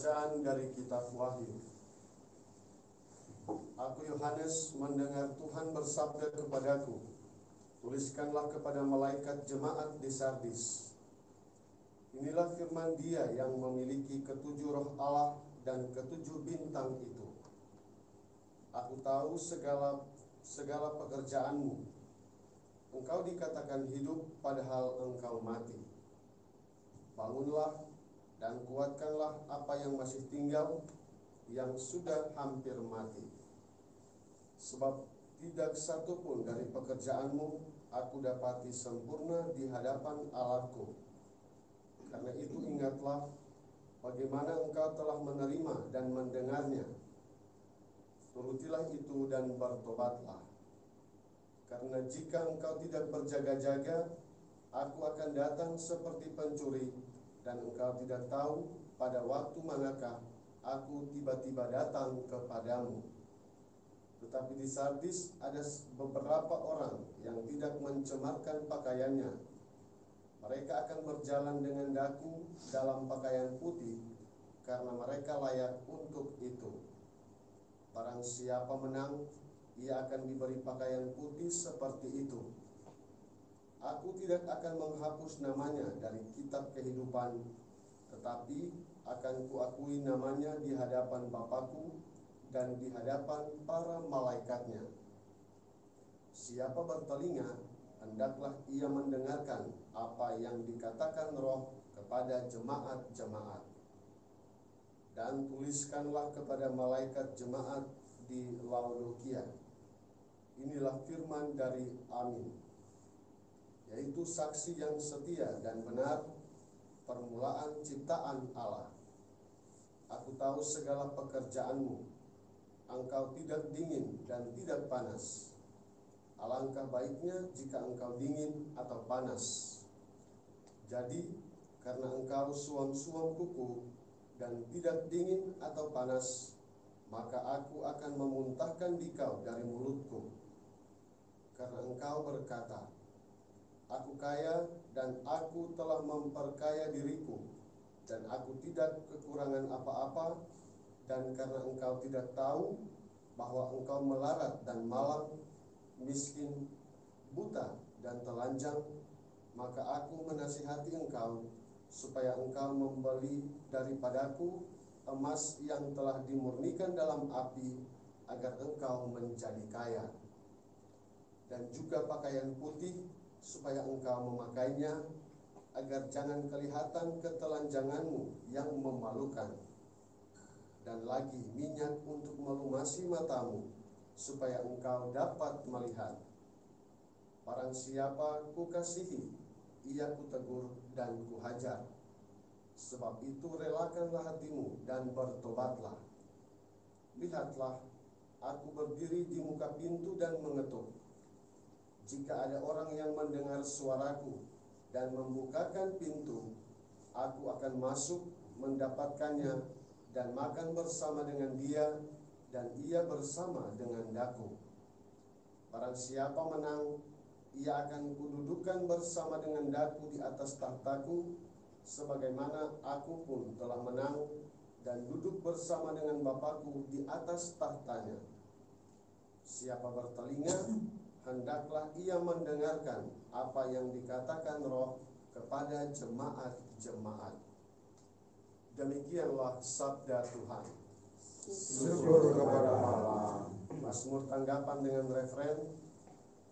Bacaan dari kitab Wahyu. Aku Yohanes mendengar Tuhan bersabda kepadaku, tuliskanlah kepada malaikat jemaat di Sardis. Inilah firman Dia yang memiliki ketujuh roh Allah dan ketujuh bintang itu. Aku tahu segala pekerjaanmu. Engkau dikatakan hidup padahal engkau mati. Bangunlah dan kuatkanlah apa yang masih tinggal, yang sudah hampir mati. Sebab tidak satu pun dari pekerjaanmu aku dapati sempurna di hadapan Allahku. Karena itu ingatlah bagaimana engkau telah menerima dan mendengarnya. Turutilah itu dan bertobatlah. Karena jika engkau tidak berjaga-jaga, aku akan datang seperti pencuri, dan engkau tidak tahu pada waktu manakah aku tiba-tiba datang kepadamu. Tetapi di Sardis ada beberapa orang yang tidak mencemarkan pakaiannya. Mereka akan berjalan dengan daku dalam pakaian putih, karena mereka layak untuk itu. Barang siapa menang, ia akan diberi pakaian putih seperti itu. Aku tidak akan menghapus namanya dari kitab kehidupan, tetapi akan kuakui namanya di hadapan Bapa-Ku dan di hadapan para malaikatnya. Siapa bertelinga, hendaklah ia mendengarkan apa yang dikatakan Roh kepada jemaat-jemaat. Dan tuliskanlah kepada malaikat jemaat di Laodikia. Inilah firman dari Amin, yaitu saksi yang setia dan benar, permulaan ciptaan Allah. Aku tahu segala pekerjaanmu. Engkau tidak dingin dan tidak panas. Alangkah baiknya jika engkau dingin atau panas. Jadi, karena engkau suam-suam kuku dan tidak dingin atau panas, maka aku akan memuntahkan dikau dari mulutku. Karena engkau berkata, aku kaya dan aku telah memperkaya diriku, dan aku tidak kekurangan apa-apa. Dan karena engkau tidak tahu bahwa engkau melarat dan malang, miskin, buta dan telanjang, maka aku menasihati engkau supaya engkau membeli daripadaku emas yang telah dimurnikan dalam api, agar engkau menjadi kaya, dan juga pakaian putih supaya engkau memakainya, agar jangan kelihatan ketelanjanganmu yang memalukan. Dan lagi minyak untuk melumasi matamu, supaya engkau dapat melihat. Barang siapa kukasihi, ia kutegur dan kuhajar. Sebab itu relakanlah hatimu dan bertobatlah. Lihatlah, aku berdiri di muka pintu dan mengetuk. Jika ada orang yang mendengar suaraku dan membukakan pintu, aku akan masuk mendapatkannya dan makan bersama dengan dia, dan ia bersama dengan daku. Barang siapa menang, ia akan kududukan bersama dengan daku di atas tahtaku, sebagaimana aku pun telah menang dan duduk bersama dengan Bapa-Ku di atas tahtanya. Siapa bertelinga, hendaklah ia mendengarkan apa yang dikatakan Roh kepada jemaat-jemaat. Demikianlah sabda Tuhan. Syukur kepada Allah. Mazmur tanggapan dengan referen,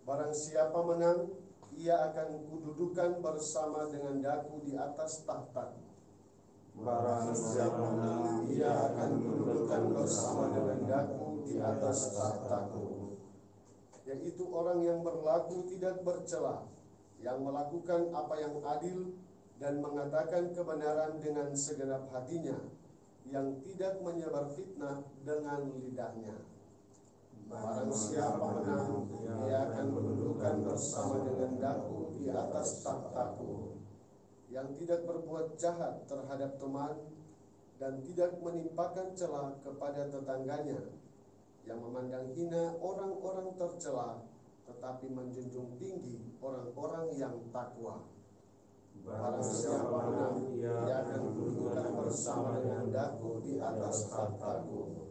barang siapa menang, ia akan kududukan bersama dengan daku di atas tahta. Barang siapa menang, Ia akan kududukan bersama dengan daku di atas tahtaku. Yaitu orang yang berlaku tidak bercela, yang melakukan apa yang adil dan mengatakan kebenaran dengan segenap hatinya, yang tidak menyebar fitnah dengan lidahnya. Barang siapa menang, ia akan kududukan bersama dengan daku di atas tahtaku. Yang tidak berbuat jahat terhadap teman, dan tidak menimpakan cela kepada tetangganya, yang memandang hina orang-orang tercela, tetapi menjunjung tinggi orang-orang yang takwa. Barang siapa menang, ia akan kududukan bersama dengan daku di atas takhtaku.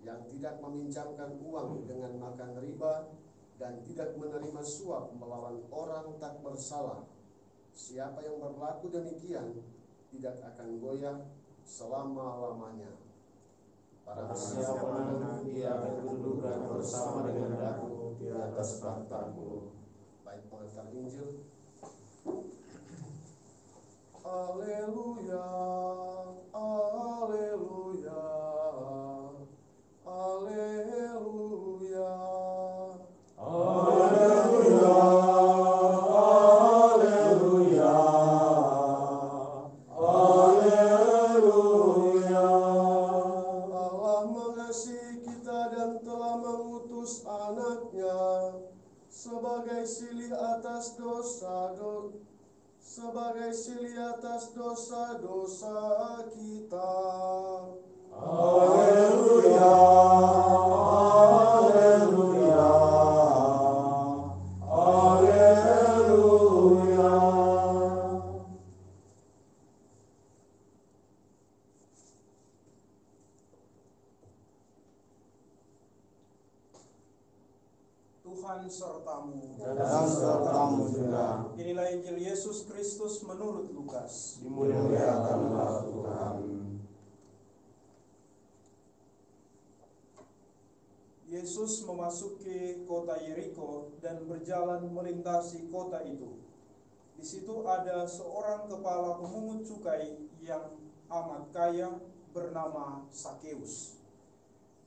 Yang tidak meminjamkan uang dengan makan riba dan tidak menerima suap melawan orang tak bersalah. Siapa yang berlaku demikian tidak akan goyah selama-lamanya. Barang siapa menang, ia akan kududukan bersama dengan daku di atas takhtaku. Baik pengantar Injil. Haleluya, haleluya, haleluya, Haleluya, haleluya, haleluya. Allah mengasihi kita dan telah mengutus anaknya sebagai silih atas dosa kita. Haleluya, haleluya, haleluya. Tuhan sertamu. Dan sertamu juga. Inilah Injil Yesus Kristus menurut Lukas. Dimuliakanlah Tuhan. Yesus memasuki kota Yeriko dan berjalan melintasi kota itu. Di situ ada seorang kepala pemungut cukai yang amat kaya bernama Sakeus.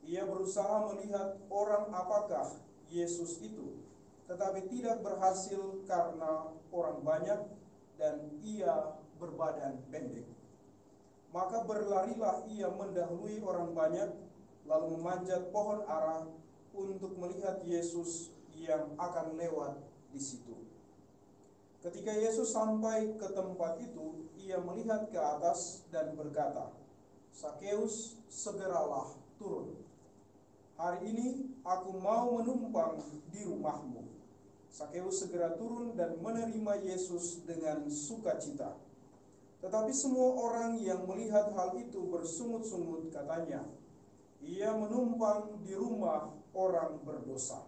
Ia berusaha melihat orang apakah Yesus itu, tetapi tidak berhasil karena orang banyak dan ia berbadan pendek. Maka berlarilah ia mendahului orang banyak, lalu memanjat pohon ara untuk melihat Yesus yang akan lewat di situ. Ketika Yesus sampai ke tempat itu, ia melihat ke atas dan berkata, "Sakeus, segeralah turun. Hari ini aku mau menumpang di rumahmu." Sakeus segera turun dan menerima Yesus dengan sukacita. Tetapi semua orang yang melihat hal itu bersungut-sungut katanya, "Ia menumpang di rumah orang berdosa."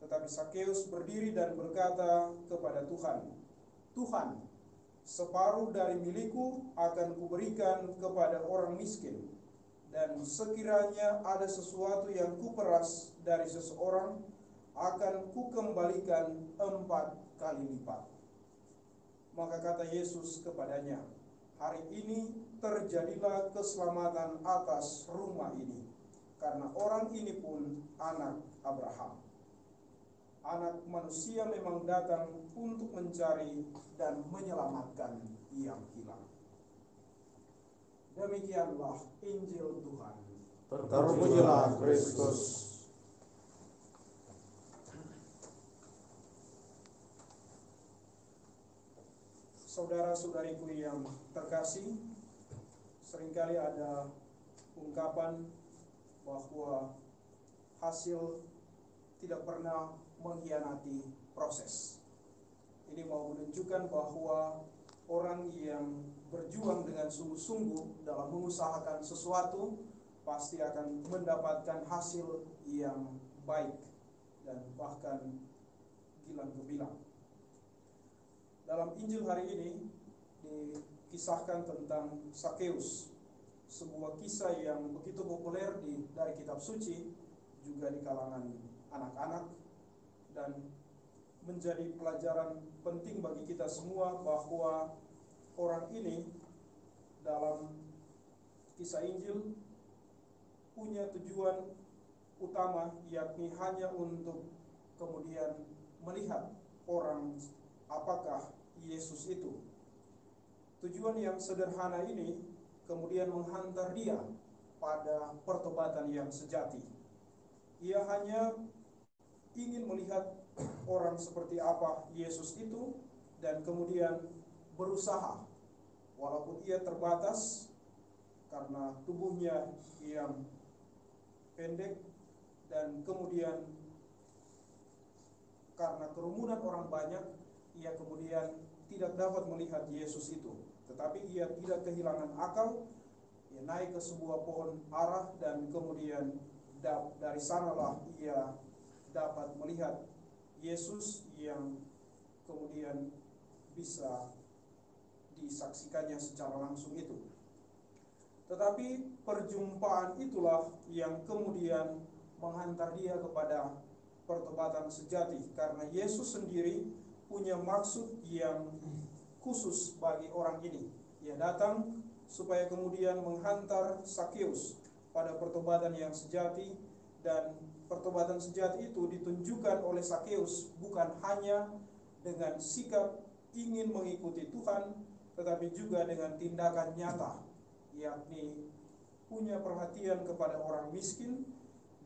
Tetapi Sakeus berdiri dan berkata kepada Tuhan, "Tuhan, separuh dari milikku akan kuberikan kepada orang miskin. Dan sekiranya ada sesuatu yang kuperas dari seseorang, akan kukembalikan 4 kali lipat." Maka kata Yesus kepadanya, "Hari ini terjadilah keselamatan atas rumah ini, karena orang ini pun anak Abraham. Anak manusia memang datang untuk mencari dan menyelamatkan yang hilang." Demikianlah Injil Tuhan. Terpujilah Kristus. Saudara-saudariku yang terkasih, seringkali ada ungkapan bahwa hasil tidak pernah mengkhianati proses. Ini mau menunjukkan bahwa orang yang berjuang dengan sungguh-sungguh dalam mengusahakan sesuatu pasti akan mendapatkan hasil yang baik dan bahkan gilang gemilang. Dalam Injil hari ini dikisahkan tentang Sakeus, sebuah kisah yang begitu populer dari kitab suci, juga di kalangan anak-anak, dan menjadi pelajaran penting bagi kita semua bahwa orang ini dalam kisah Injil punya tujuan utama, yakni hanya untuk kemudian melihat orang apakah Yesus itu. Tujuan yang sederhana ini kemudian menghantar dia pada pertobatan yang sejati. Ia hanya ingin melihat orang seperti apa Yesus itu dan kemudian berusaha, walaupun ia terbatas karena tubuhnya yang pendek dan kemudian karena kerumunan orang banyak, ia kemudian tidak dapat melihat Yesus itu, tetapi ia tidak kehilangan akal. Ia naik ke sebuah pohon ara dan kemudian dari sanalah ia dapat melihat Yesus yang kemudian bisa disaksikannya secara langsung itu. Tetapi perjumpaan itulah yang kemudian menghantar dia kepada pertobatan sejati, karena Yesus sendiri punya maksud yang khusus bagi orang ini. Ia datang supaya kemudian menghantar Sakeus pada pertobatan yang sejati, dan pertobatan sejati itu ditunjukkan oleh Sakeus bukan hanya dengan sikap ingin mengikuti Tuhan, tetapi juga dengan tindakan nyata, yakni punya perhatian kepada orang miskin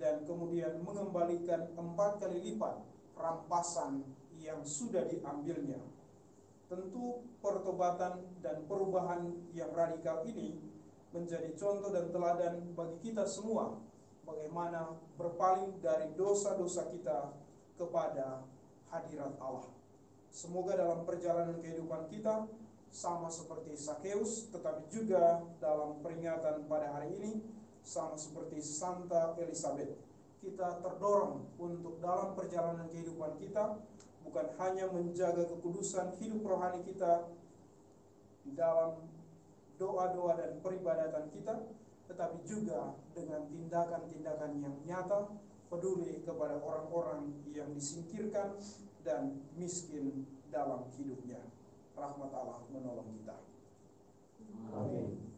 dan kemudian mengembalikan 4 kali lipat rampasan yang sudah diambilnya. Tentu pertobatan dan perubahan yang radikal ini menjadi contoh dan teladan bagi kita semua, bagaimana berpaling dari dosa-dosa kita kepada hadirat Allah. Semoga dalam perjalanan kehidupan kita sama seperti Sakeus, tetapi juga dalam peringatan pada hari ini sama seperti Santa Elizabeth, kita terdorong untuk dalam perjalanan kehidupan kita bukan hanya menjaga kekudusan hidup rohani kita di dalam doa-doa dan peribadatan kita, tetapi juga dengan tindakan-tindakan yang nyata, peduli kepada orang-orang yang disingkirkan dan miskin dalam hidupnya. Rahmat Allah menolong kita. Amin.